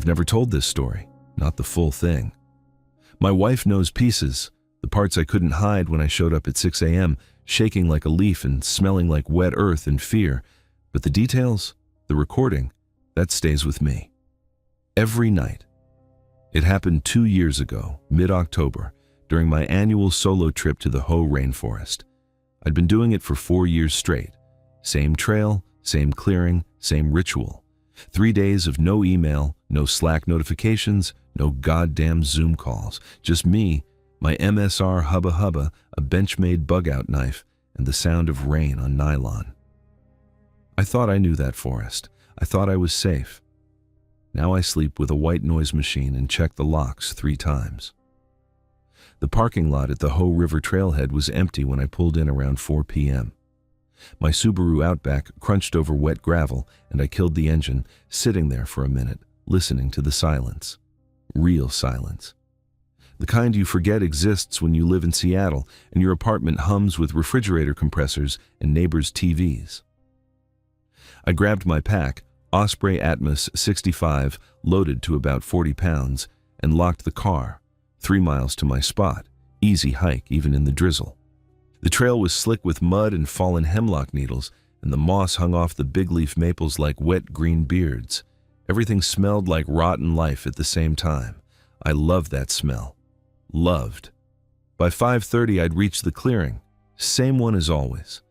I've never told this story, not the full thing. My wife knows pieces, the parts I couldn't hide when I showed up at 6 a.m., shaking like a leaf and smelling like wet earth in fear. But the details, the recording, that stays with me. Every night. It happened 2 years ago, mid-October, during my annual solo trip to the Hoh Rainforest. I'd been doing it for 4 years straight. Same trail, same clearing, same ritual. 3 days of no email, no Slack notifications, no goddamn Zoom calls. Just me, my MSR Hubba Hubba, a Benchmade bug-out knife, and the sound of rain on nylon. I thought I knew that forest. I thought I was safe. Now I sleep with a white noise machine and check the locks 3 times. The parking lot at the Hoh River trailhead was empty when I pulled in around 4 p.m. My Subaru Outback crunched over wet gravel, and I killed the engine, sitting there for a minute, listening to the silence. Real silence. The kind you forget exists when you live in Seattle and your apartment hums with refrigerator compressors and neighbors' TVs. I grabbed my pack, Osprey Atmos 65, loaded to about 40 pounds, and locked the car, 3 miles to my spot. Easy hike, even in the drizzle. The trail was slick with mud and fallen hemlock needles, and the moss hung off the big leaf maples like wet green beards. Everything smelled like rotten life at the same time. I loved that smell. Loved. By 5:30, I'd reached the clearing. Same one as always.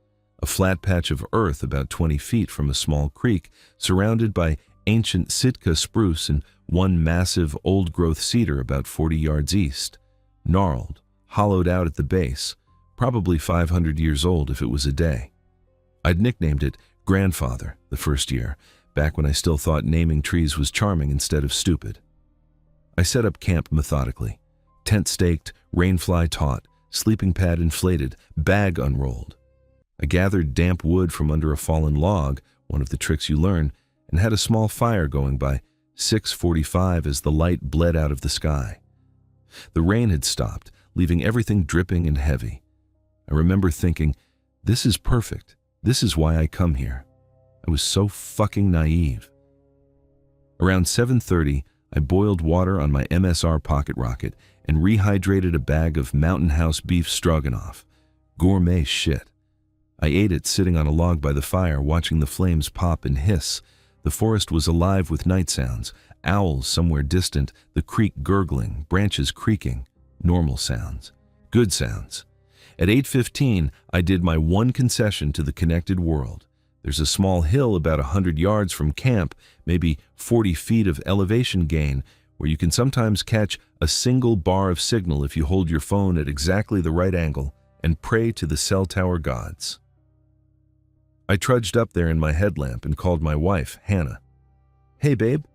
A flat patch of earth about 20 feet from a small creek, surrounded by ancient Sitka spruce and one massive old-growth cedar about 40 yards east. Gnarled, hollowed out at the base, probably 500 years old if it was a day. I'd nicknamed it Grandfather the first year, back when I still thought naming trees was charming instead of stupid. I set up camp methodically. Tent staked, rainfly taut, sleeping pad inflated, bag unrolled. I gathered damp wood from under a fallen log, one of the tricks you learn, and had a small fire going by 6:45 as the light bled out of the sky. The rain had stopped, leaving everything dripping and heavy. I remember thinking, this is perfect. This is why I come here. I was so fucking naive. Around 7:30, I boiled water on my MSR pocket rocket and rehydrated a bag of Mountain House beef stroganoff. Gourmet shit. I ate it sitting on a log by the fire, watching the flames pop and hiss. The forest was alive with night sounds, owls somewhere distant, the creek gurgling, branches creaking. Normal sounds. Good sounds. At 8:15, I did my one concession to the connected world. There's a small hill about 100 yards from camp, maybe 40 feet of elevation gain, where you can sometimes catch a single bar of signal if you hold your phone at exactly the right angle and pray to the cell tower gods. I trudged up there in my headlamp and called my wife, Hannah. "Hey, babe."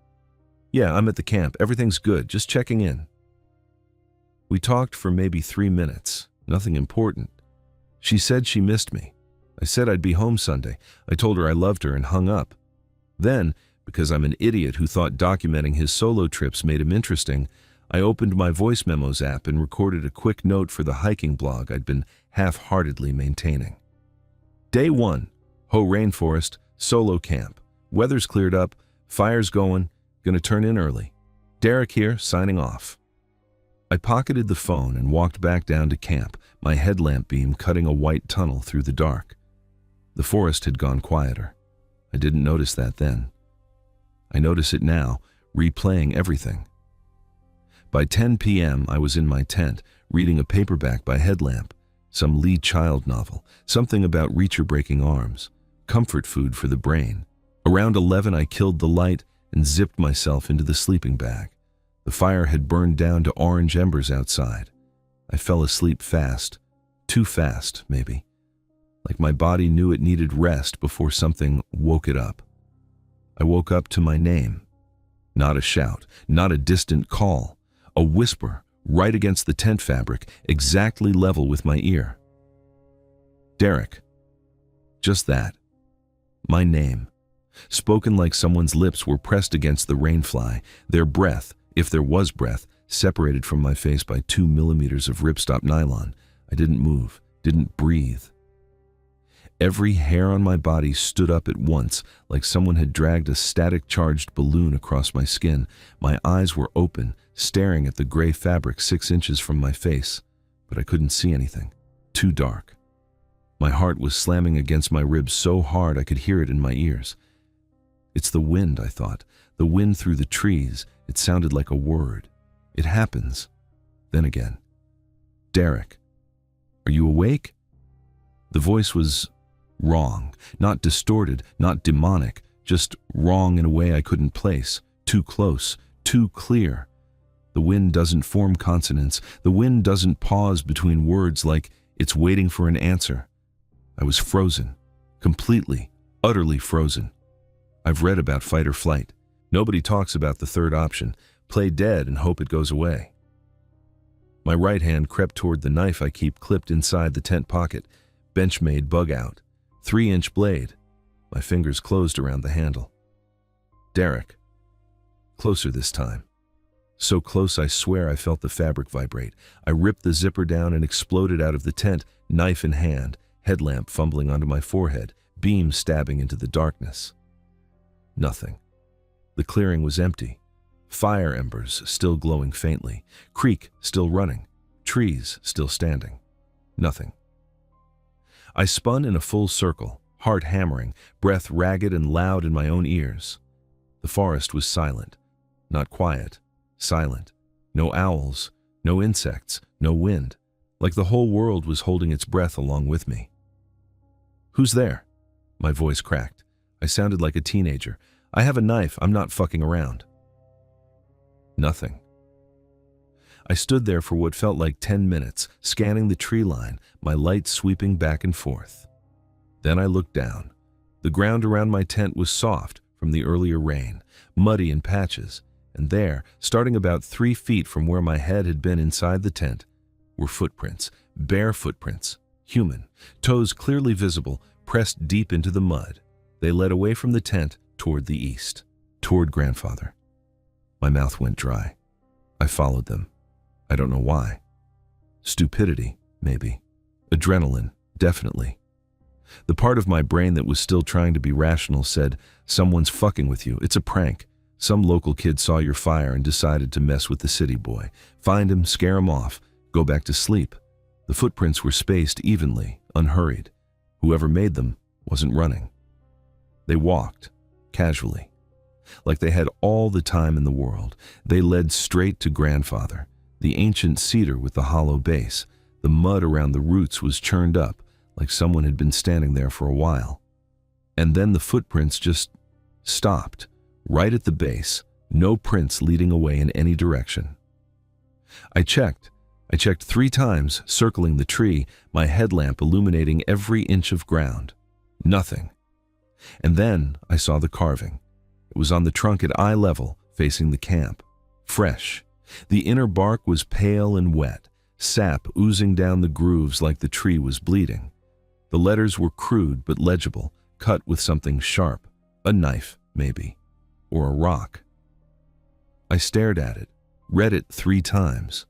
"Yeah, I'm at the camp. Everything's good. Just checking in." We talked for maybe 3 minutes. Nothing important. She said she missed me. I said I'd be home Sunday. I told her I loved her and hung up. Then, because I'm an idiot who thought documenting his solo trips made him interesting, I opened my voice memos app and recorded a quick note for the hiking blog I'd been half-heartedly maintaining. Day 1, Hoh Rainforest, solo camp. Weather's cleared up, fire's going, gonna turn in early. Derek here, signing off. I pocketed the phone and walked back down to camp, my headlamp beam cutting a white tunnel through the dark. The forest had gone quieter. I didn't notice that then. I notice it now, replaying everything. By 10 p.m., I was in my tent, reading a paperback by Headlamp, some Lee Child novel, something about reacher-breaking arms, comfort food for the brain. Around 11, I killed the light and zipped myself into the sleeping bag. The fire had burned down to orange embers outside. I fell asleep fast. Too fast, maybe. Like my body knew it needed rest before something woke it up. I woke up to my name. Not a shout, not a distant call. A whisper right against the tent fabric, exactly level with my ear. Derek. Just that. My name. Spoken like someone's lips were pressed against the rainfly, their breath, if there was breath, separated from my face by 2 millimeters of ripstop nylon. I didn't move, didn't breathe. Every hair on my body stood up at once, like someone had dragged a static-charged balloon across my skin. My eyes were open, staring at the gray fabric 6 inches from my face, but I couldn't see anything. Too dark. My heart was slamming against my ribs so hard I could hear it in my ears. It's the wind, I thought. The wind through the trees. It sounded like a word. It happens. Then again. Derek, are you awake? The voice was wrong, not distorted, not demonic, just wrong in a way I couldn't place. Too close, too clear. The wind doesn't form consonants. The wind doesn't pause between words like it's waiting for an answer. I was frozen, completely, utterly frozen. I've read about fight or flight. Nobody talks about the third option, play dead and hope it goes away. My right hand crept toward the knife I keep clipped inside the tent pocket, Benchmade bug out, 3-inch blade. My fingers closed around the handle. Derek. Closer this time. So close I swear I felt the fabric vibrate. I ripped the zipper down and exploded out of the tent, knife in hand, headlamp fumbling onto my forehead, beam stabbing into the darkness. Nothing. The clearing was empty. Fire embers still glowing faintly, creek still running, trees still standing. Nothing. I spun in a full circle, heart hammering, breath ragged and loud in my own ears. The forest was silent. Not quiet. Silent. No owls, no insects, no wind. Like the whole world was holding its breath along with me. Who's there? My voice cracked. I sounded like a teenager. I have a knife. I'm not fucking around. Nothing. I stood there for what felt like 10 minutes, scanning the tree line, my light sweeping back and forth. Then I looked down. The ground around my tent was soft from the earlier rain, muddy in patches, and there, starting about 3 feet from where my head had been inside the tent, were footprints, bare footprints, human, toes clearly visible, pressed deep into the mud. They led away from the tent toward the east, toward grandfather. My mouth went dry. I followed them. I don't know why. Stupidity, maybe. Adrenaline, definitely. The part of my brain that was still trying to be rational said, someone's fucking with you. It's a prank. Some local kid saw your fire and decided to mess with the city boy. Find him, scare him off, go back to sleep. The footprints were spaced evenly, unhurried. Whoever made them wasn't running. They walked, casually. Like they had all the time in the world. They led straight to grandfather. The ancient cedar with the hollow base. The mud around the roots was churned up, like someone had been standing there for a while. And then the footprints just stopped, right at the base, no prints leading away in any direction. I checked 3 times, circling the tree, my headlamp illuminating every inch of ground. Nothing. And then I saw the carving. It was on the trunk at eye level, facing the camp. Fresh. The inner bark was pale and wet, sap oozing down the grooves like the tree was bleeding. The letters were crude but legible, cut with something sharp. A knife, maybe. Or a rock. I stared at it, read it 3 times.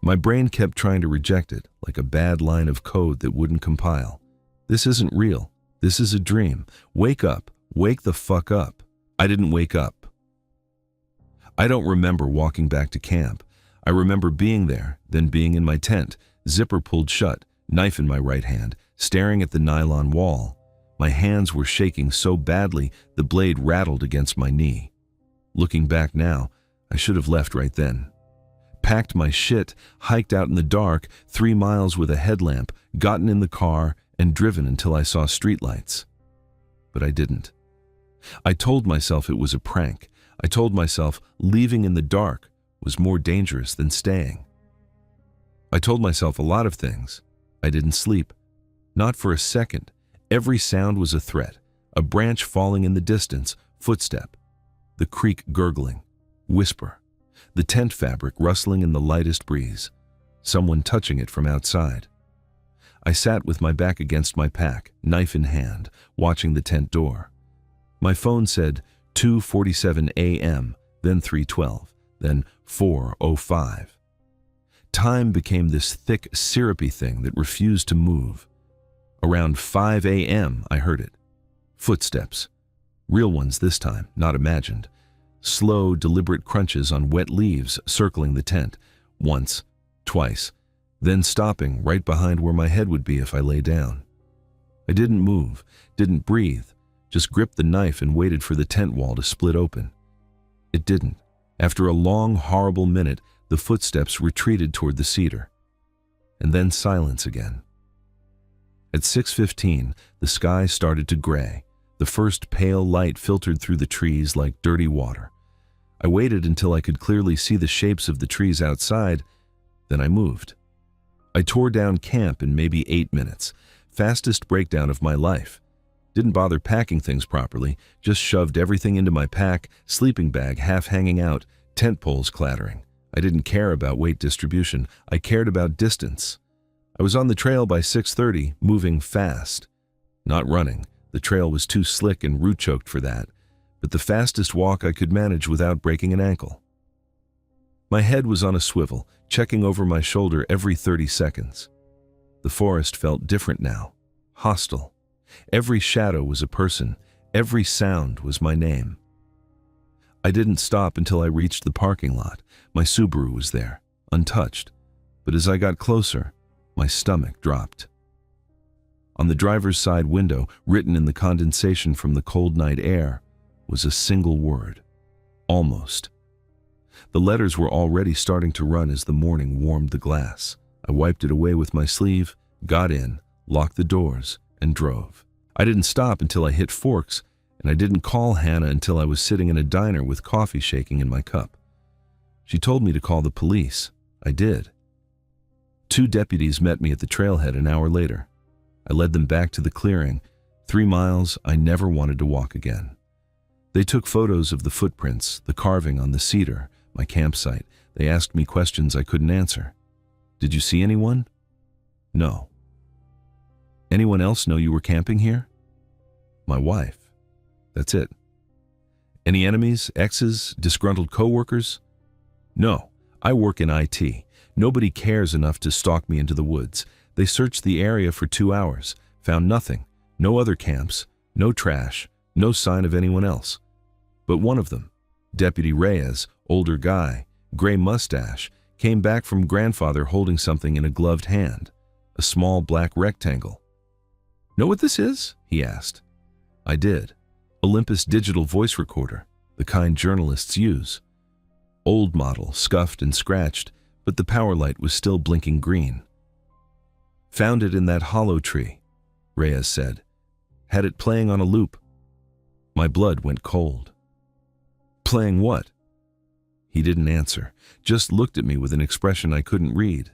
My brain kept trying to reject it, like a bad line of code that wouldn't compile. This isn't real. This is a dream. Wake up. Wake the fuck up. I didn't wake up. I don't remember walking back to camp. I remember being there, then being in my tent, zipper pulled shut, knife in my right hand, staring at the nylon wall. My hands were shaking so badly the blade rattled against my knee. Looking back now, I should have left right then. Packed my shit, hiked out in the dark, 3 miles with a headlamp, gotten in the car, and driven until I saw streetlights. But I didn't. I told myself it was a prank. I told myself leaving in the dark was more dangerous than staying. I told myself a lot of things. I didn't sleep. Not for a second. Every sound was a threat. A branch falling in the distance, footstep. The creek gurgling, whisper. The tent fabric rustling in the lightest breeze. Someone touching it from outside. I sat with my back against my pack, knife in hand, watching the tent door. My phone said 2:47 a.m., then 3:12, then 4:05. Time became this thick, syrupy thing that refused to move. Around 5 a.m., I heard it. Footsteps. Real ones this time, not imagined. Slow, deliberate crunches on wet leaves circling the tent. Once, twice, then stopping right behind where my head would be if I lay down. I didn't move, didn't breathe, just gripped the knife and waited for the tent wall to split open. It didn't. After a long, horrible minute, the footsteps retreated toward the cedar. And then silence again. At 6:15, the sky started to gray. The first pale light filtered through the trees like dirty water. I waited until I could clearly see the shapes of the trees outside, then I moved. I tore down camp in maybe 8 minutes, fastest breakdown of my life. Didn't bother packing things properly, just shoved everything into my pack, sleeping bag half hanging out, tent poles clattering. I didn't care about weight distribution, I cared about distance. I was on the trail by 6:30, moving fast. Not running, the trail was too slick and root-choked for that, but the fastest walk I could manage without breaking an ankle. My head was on a swivel, checking over my shoulder every 30 seconds. The forest felt different now, hostile. Every shadow was a person, every sound was my name. I didn't stop until I reached the parking lot. My Subaru was there, untouched, but as I got closer, my stomach dropped. On the driver's side window, written in the condensation from the cold night air, was a single word: almost. The letters were already starting to run as the morning warmed the glass. I wiped it away with my sleeve, got in, locked the doors, and drove. I didn't stop until I hit Forks, and I didn't call Hannah until I was sitting in a diner with coffee shaking in my cup. She told me to call the police. I did. 2 deputies met me at the trailhead an hour later. I led them back to the clearing, 3 miles I never wanted to walk again. They took photos of the footprints, the carving on the cedar, my campsite. They asked me questions I couldn't answer. Did you see anyone? No. Anyone else know you were camping here? My wife. That's it. Any enemies, exes, disgruntled coworkers? No, I work in IT. Nobody cares enough to stalk me into the woods. They searched the area for 2 hours, found nothing, no other camps, no trash, no sign of anyone else. But one of them, Deputy Reyes, older guy, gray mustache, came back from grandfather holding something in a gloved hand, a small black rectangle. Know what this is? He asked. I did. Olympus digital voice recorder, the kind journalists use. Old model, scuffed and scratched, but the power light was still blinking green. Found it in that hollow tree, Reyes said. Had it playing on a loop. My blood went cold. Playing what? He didn't answer, just looked at me with an expression I couldn't read.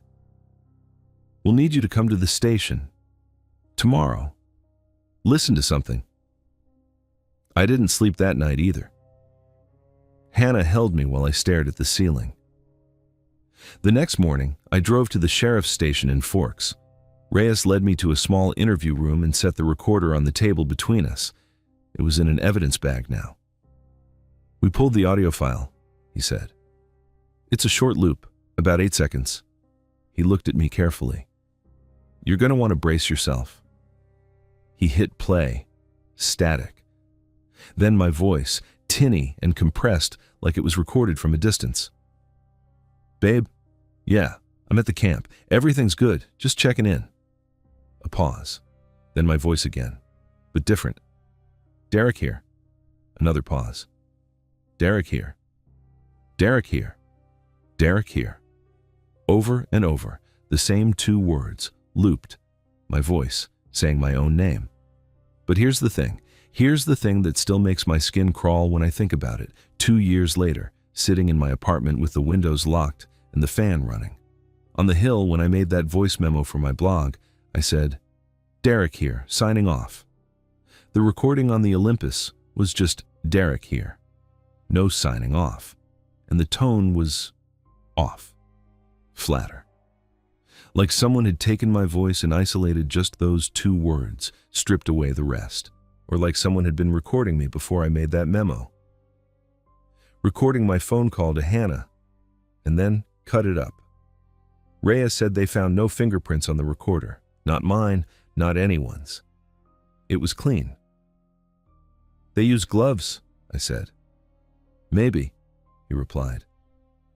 We'll need you to come to the station. Tomorrow. Listen to something. I didn't sleep that night either. Hannah held me while I stared at the ceiling. The next morning, I drove to the sheriff's station in Forks. Reyes led me to a small interview room and set the recorder on the table between us. It was in an evidence bag now. We pulled the audio file, he said. It's a short loop, about 8 seconds. He looked at me carefully. You're going to want to brace yourself. He hit play, static. Then my voice, tinny and compressed like it was recorded from a distance. Babe, yeah, I'm at the camp. Everything's good, just checking in. A pause. Then my voice again, but different. Derek here. Another pause. Derek here. Derek here. Derek here. Over and over, the same 2 words, looped. My voice, saying my own name. But here's the thing. Here's the thing that still makes my skin crawl when I think about it. 2 years later, sitting in my apartment with the windows locked and the fan running. On the hill, when I made that voice memo for my blog, I said, Derek here, signing off. The recording on the Olympus was just Derek here. No signing off. And the tone was off. Flatter. Like someone had taken my voice and isolated just those 2 words, stripped away the rest. Or like someone had been recording me before I made that memo. Recording my phone call to Hannah, and then cut it up. Reyes said they found no fingerprints on the recorder. Not mine, not anyone's. It was clean. "They use gloves," I said. "Maybe," he replied.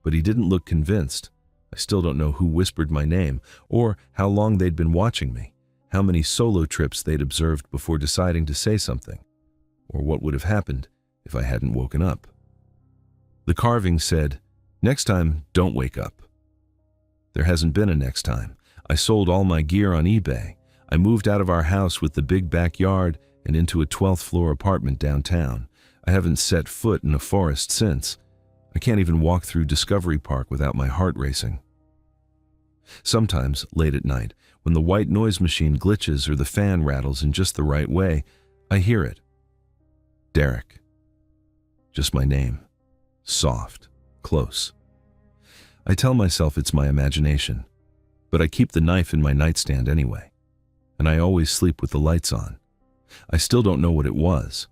But he didn't look convinced. I still don't know who whispered my name, or how long they'd been watching me, how many solo trips they'd observed before deciding to say something, or what would have happened if I hadn't woken up. The carving said, "Next time, don't wake up." There hasn't been a next time. I sold all my gear on eBay. I moved out of our house with the big backyard and into a 12th floor apartment downtown. I haven't set foot in a forest since. I can't even walk through Discovery Park without my heart racing. Sometimes, late at night, when the white noise machine glitches or the fan rattles in just the right way, I hear it. Derek. Just my name. Soft. Close. I tell myself it's my imagination, but I keep the knife in my nightstand anyway, and I always sleep with the lights on. I still don't know what it was,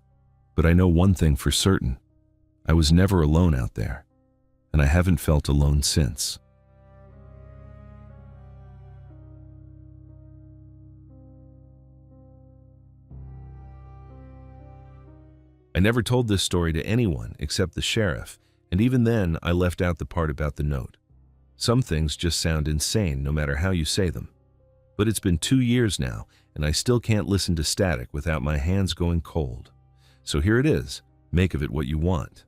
but I know one thing for certain. I was never alone out there, and I haven't felt alone since. I never told this story to anyone except the sheriff, and even then I left out the part about the note. Some things just sound insane no matter how you say them. But it's been 2 years now, and I still can't listen to static without my hands going cold. So here it is. Make of it what you want.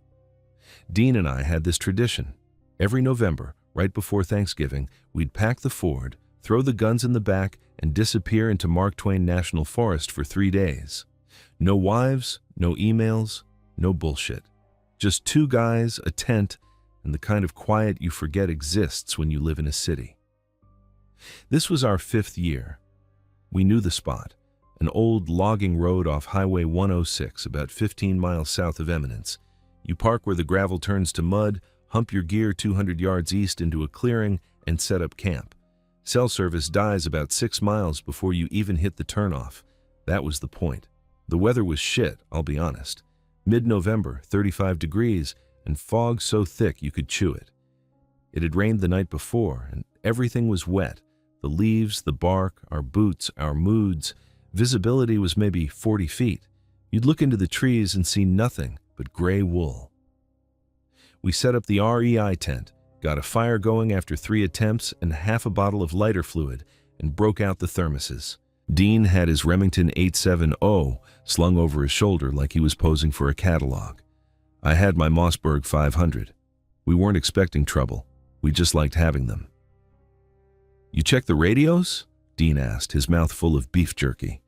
Dean and I had this tradition. Every November, right before Thanksgiving, we'd pack the Ford, throw the guns in the back, and disappear into Mark Twain National Forest for 3 days. No wives, no emails, no bullshit. Just 2 guys, a tent, and the kind of quiet you forget exists when you live in a city. This was our 5th year. We knew the spot, an old logging road off Highway 106, about 15 miles south of Eminence. You park where the gravel turns to mud, hump your gear 200 yards east into a clearing, and set up camp. Cell service dies about 6 miles before you even hit the turnoff. That was the point. The weather was shit, I'll be honest. Mid-November, 35 degrees, and fog so thick you could chew it. It had rained the night before, and everything was wet. The leaves, the bark, our boots, our moods. Visibility was maybe 40 feet. You'd look into the trees and see nothing but gray wool. We set up the REI tent, got a fire going after 3 attempts and half a bottle of lighter fluid, and broke out the thermoses. Dean had his Remington 870 slung over his shoulder like he was posing for a catalog. I had my Mossberg 500. We weren't expecting trouble. We just liked having them. "You check the radios?" Dean asked, his mouth full of beef jerky.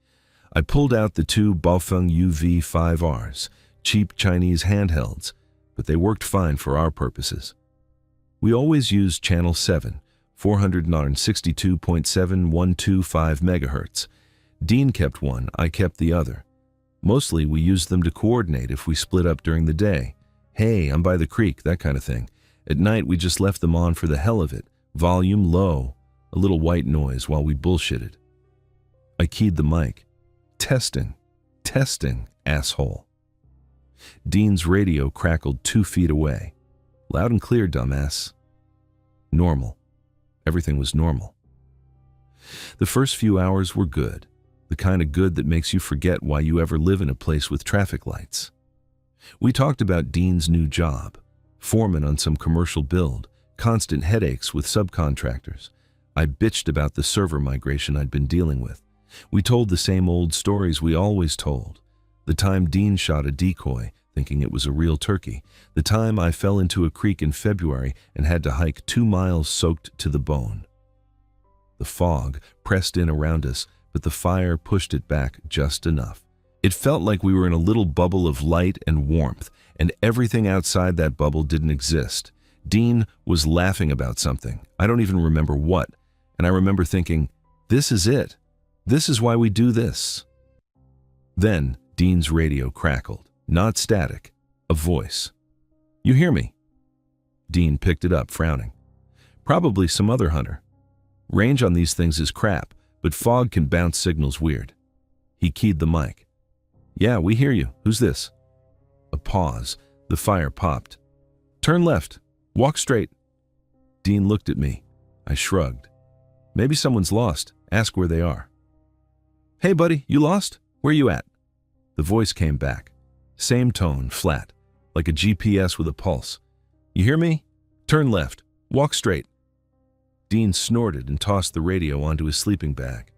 I pulled out the 2 Baofeng UV5Rs, cheap Chinese handhelds, but they worked fine for our purposes. We always used Channel 7, 462.7125 megahertz. Dean kept one, I kept the other. Mostly we used them to coordinate if we split up during the day. Hey, I'm by the creek, that kind of thing. At night we just left them on for the hell of it, volume low, a little white noise while we bullshitted. I keyed the mic. Testing, asshole. Dean's radio crackled 2 feet away. Loud and clear, dumbass. Normal. Everything was normal. The first few hours were good, the kind of good that makes you forget why you ever live in a place with traffic lights. We talked about Dean's new job, foreman on some commercial build, constant headaches with subcontractors. I bitched about the server migration I'd been dealing with. We told the same old stories we always told. The time Dean shot a decoy, thinking it was a real turkey. The time I fell into a creek in February and had to hike 2 miles soaked to the bone. The fog pressed in around us, but the fire pushed it back just enough. It felt like we were in a little bubble of light and warmth, and everything outside that bubble didn't exist. Dean was laughing about something. I don't even remember what, and I remember thinking, this is it. This is why we do this. Then Dean's radio crackled. Not static, a voice. "You hear me?" Dean picked it up, frowning. "Probably some other hunter. Range on these things is crap, but fog can bounce signals weird." He keyed the mic. "Yeah, we hear you. Who's this?" A pause. The fire popped. "Turn left. Walk straight." Dean looked at me. I shrugged. "Maybe someone's lost. Ask where they are." "Hey buddy, you lost? Where you at?" The voice came back. Same tone, flat, like a GPS with a pulse. "You hear me? Turn left. Walk straight." Dean snorted and tossed the radio onto his sleeping bag.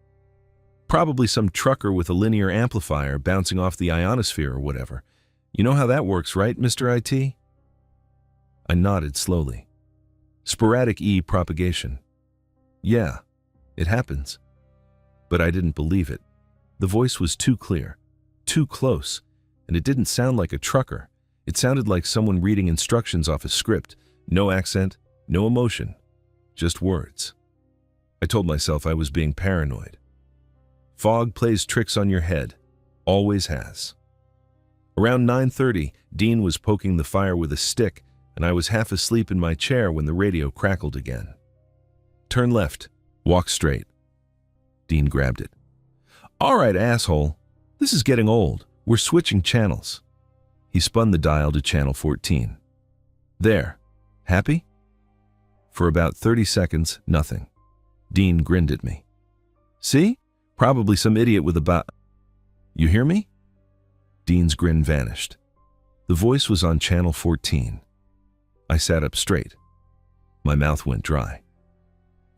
Probably some trucker with a linear amplifier bouncing off the ionosphere or whatever. You know how that works, right, Mr. IT? I nodded slowly. Sporadic E propagation. Yeah, it happens. But I didn't believe it. The voice was too clear, too close, and it didn't sound like a trucker. It sounded like someone reading instructions off a script. No accent, no emotion, just words. I told myself I was being paranoid. Fog plays tricks on your head, always has. Around 9:30, Dean was poking the fire with a stick, and I was half asleep in my chair when the radio crackled again. "Turn left, walk straight." Dean grabbed it. "All right, asshole. This is getting old. We're switching channels." He spun the dial to channel 14. "There. Happy?" For about 30 seconds, nothing. Dean grinned at me. "See? Probably some idiot with a You hear me?" Dean's grin vanished. The voice was on channel 14. I sat up straight. My mouth went dry.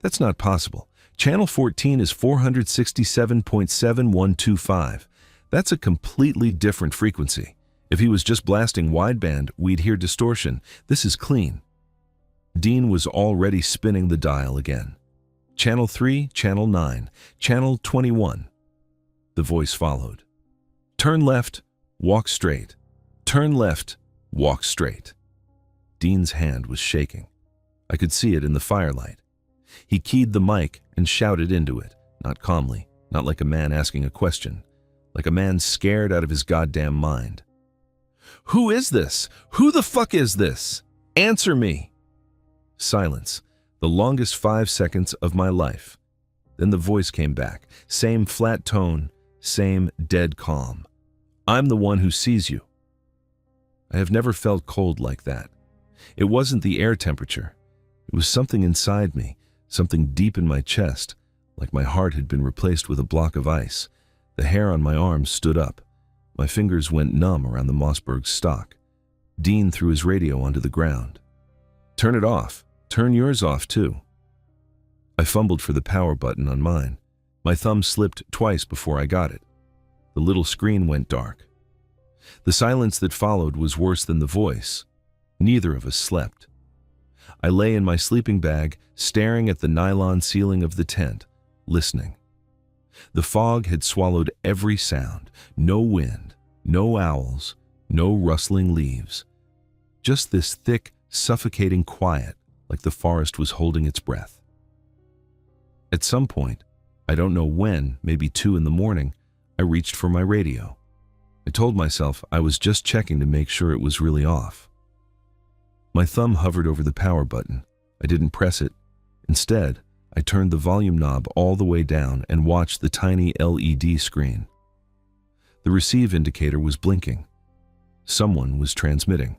That's not possible. Channel 14 is 467.7125. That's a completely different frequency. If he was just blasting wideband, we'd hear distortion. This is clean. Dean was already spinning the dial again. Channel 3, Channel 9, Channel 21. The voice followed. "Turn left, walk straight. Turn left, walk straight." Dean's hand was shaking. I could see it in the firelight. He keyed the mic and shouted into it, not calmly, not like a man asking a question, like a man scared out of his goddamn mind. "Who is this? Who the fuck is this? Answer me!" Silence, the longest 5 seconds of my life. Then the voice came back, same flat tone, same dead calm. "I'm the one who sees you." I have never felt cold like that. It wasn't the air temperature. It was something inside me, something deep in my chest, like my heart had been replaced with a block of ice. The hair on my arms stood up. My fingers went numb around the Mossberg stock. Dean threw his radio onto the ground. "Turn it off. Turn yours off, too." I fumbled for the power button on mine. My thumb slipped twice before I got it. The little screen went dark. The silence that followed was worse than the voice. Neither of us slept. I lay in my sleeping bag, staring at the nylon ceiling of the tent, listening. The fog had swallowed every sound. No wind, no owls, no rustling leaves. Just this thick, suffocating quiet, like the forest was holding its breath. At some point, I don't know when, maybe 2 in the morning, I reached for my radio. I told myself I was just checking to make sure it was really off. My thumb hovered over the power button. I didn't press it. Instead, I turned the volume knob all the way down and watched the tiny LED screen. The receive indicator was blinking. Someone was transmitting.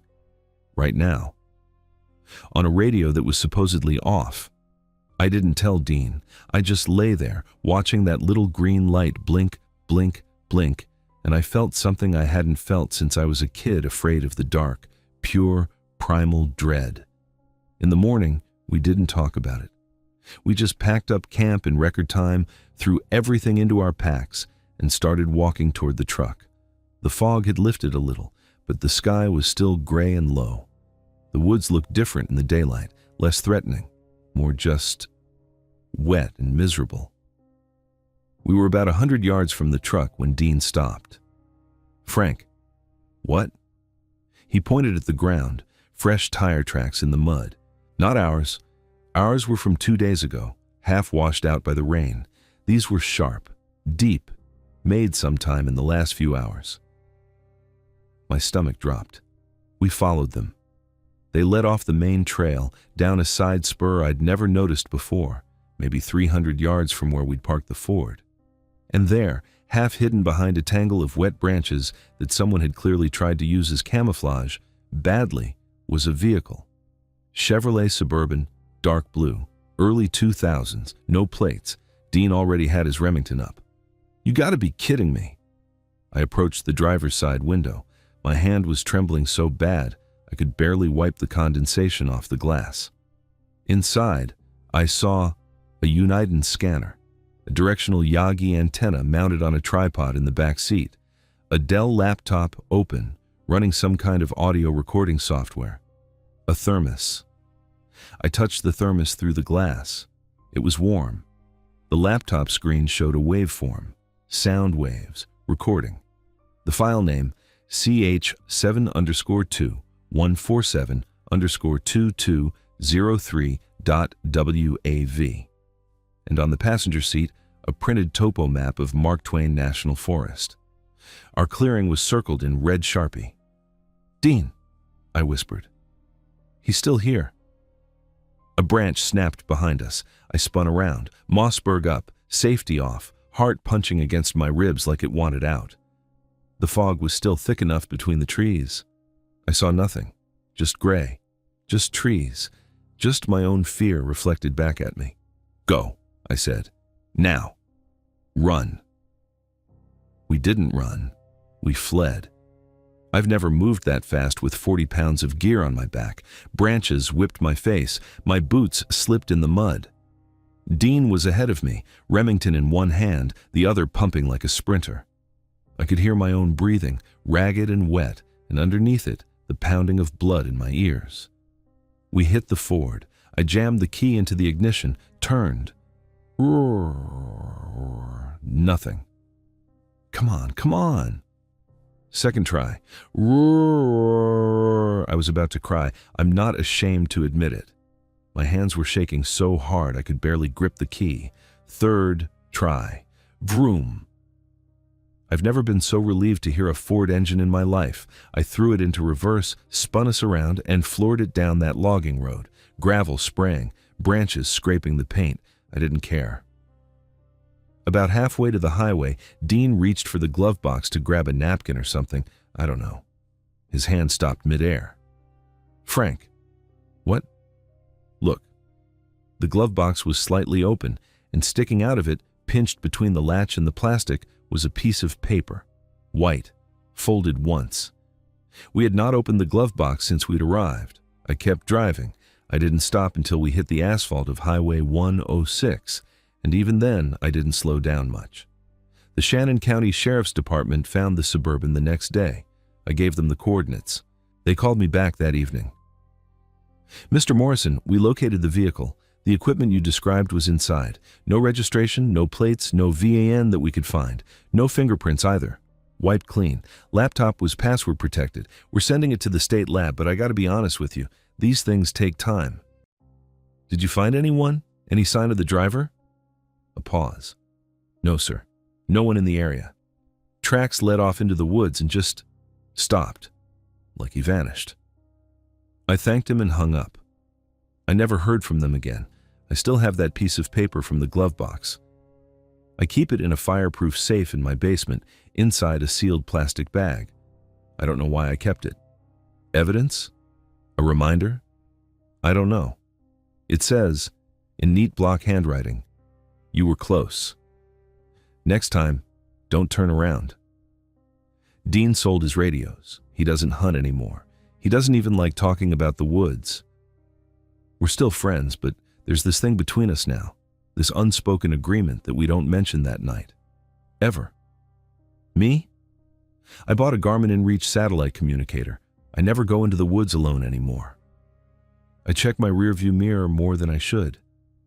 Right now. On a radio that was supposedly off. I didn't tell Dean. I just lay there, watching that little green light blink, blink, blink, and I felt something I hadn't felt since I was a kid, afraid of the dark, pure, primal dread. In the morning, we didn't talk about it. We just packed up camp in record time, threw everything into our packs, and started walking toward the truck. The fog had lifted a little, but the sky was still gray and low. The woods looked different in the daylight, less threatening, more just wet and miserable. We were about 100 yards from the truck when Dean stopped. "Frank." "What?" He pointed at the ground, fresh tire tracks in the mud. "Not ours. Ours were from 2 days ago, half washed out by the rain. These were sharp, deep, made sometime in the last few hours." My stomach dropped. We followed them. They led off the main trail, down a side spur I'd never noticed before, maybe 300 yards from where we'd parked the Ford. And there, half hidden behind a tangle of wet branches that someone had clearly tried to use as camouflage, badly, was a vehicle. Chevrolet Suburban, dark blue, early 2000s, no plates. Dean already had his Remington up. You gotta be kidding me. I approached the driver's side window. My hand was trembling so bad I could barely wipe the condensation off the glass. Inside, I saw a Uniden scanner, a directional Yagi antenna mounted on a tripod in the back seat, a Dell laptop open, running some kind of audio recording software, a thermos. I touched the thermos through the glass. It was warm. The laptop screen showed a waveform, sound waves, recording. The file name, ch7_2-147_2203.wav. And on the passenger seat, a printed topo map of Mark Twain National Forest. Our clearing was circled in red Sharpie. "Dean," I whispered. "He's still here." A branch snapped behind us. I spun around, Mossberg up, safety off, heart punching against my ribs like it wanted out. The fog was still thick enough between the trees. I saw nothing, just gray, just trees, just my own fear reflected back at me. "Go," I said. "Now. Run." We didn't run. We fled. I've never moved that fast with 40 pounds of gear on my back. Branches whipped my face. My boots slipped in the mud. Dean was ahead of me, Remington in one hand, the other pumping like a sprinter. I could hear my own breathing, ragged and wet, and underneath it, the pounding of blood in my ears. We hit the ford. I jammed the key into the ignition, turned. Roar. Nothing. "Come on, come on." Second try. Roar. I was about to cry. I'm not ashamed to admit it. My hands were shaking so hard I could barely grip the key. Third try. Vroom. I've never been so relieved to hear a Ford engine in my life. I threw it into reverse, spun us around, and floored it down that logging road. Gravel spraying, branches scraping the paint. I didn't care. About halfway to the highway, Dean reached for the glove box to grab a napkin or something. I don't know. His hand stopped midair. "Frank." "What?" "Look." The glove box was slightly open, and sticking out of it, pinched between the latch and the plastic, was a piece of paper, white, folded once. We had not opened the glove box since we'd arrived. I kept driving. I didn't stop until we hit the asphalt of Highway 106, and even then I didn't slow down much. The Shannon County Sheriff's Department found the Suburban the next day. I gave them the coordinates. They called me back that evening. "Mr. Morrison, we located the vehicle. The equipment you described was inside. No registration, no plates, no VAN that we could find. No fingerprints either. Wiped clean. Laptop was password protected. We're sending it to the state lab, but I gotta be honest with you. These things take time." "Did you find anyone? Any sign of the driver?" A pause. "No, sir. No one in the area. Tracks led off into the woods and just stopped, like he vanished." I thanked him and hung up. I never heard from them again. I still have that piece of paper from the glove box. I keep it in a fireproof safe in my basement, inside a sealed plastic bag. I don't know why I kept it. Evidence? A reminder? I don't know. It says, in neat block handwriting, "You were close. Next time, don't turn around." Dean sold his radios. He doesn't hunt anymore. He doesn't even like talking about the woods. We're still friends, but there's this thing between us now, this unspoken agreement that we don't mention that night. Ever. Me? I bought a Garmin InReach satellite communicator. I never go into the woods alone anymore. I check my rearview mirror more than I should.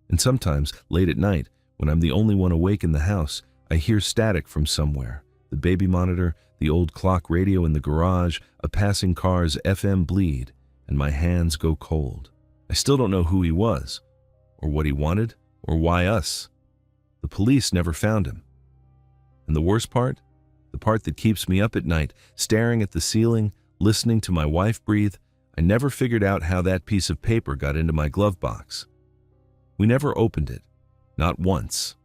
And sometimes, late at night, when I'm the only one awake in the house, I hear static from somewhere. The baby monitor, the old clock radio in the garage, a passing car's FM bleed, and my hands go cold. I still don't know who he was, or what he wanted, or why us. The police never found him. And the worst part? The part that keeps me up at night, staring at the ceiling, listening to my wife breathe, I never figured out how that piece of paper got into my glove box. We never opened it, not once.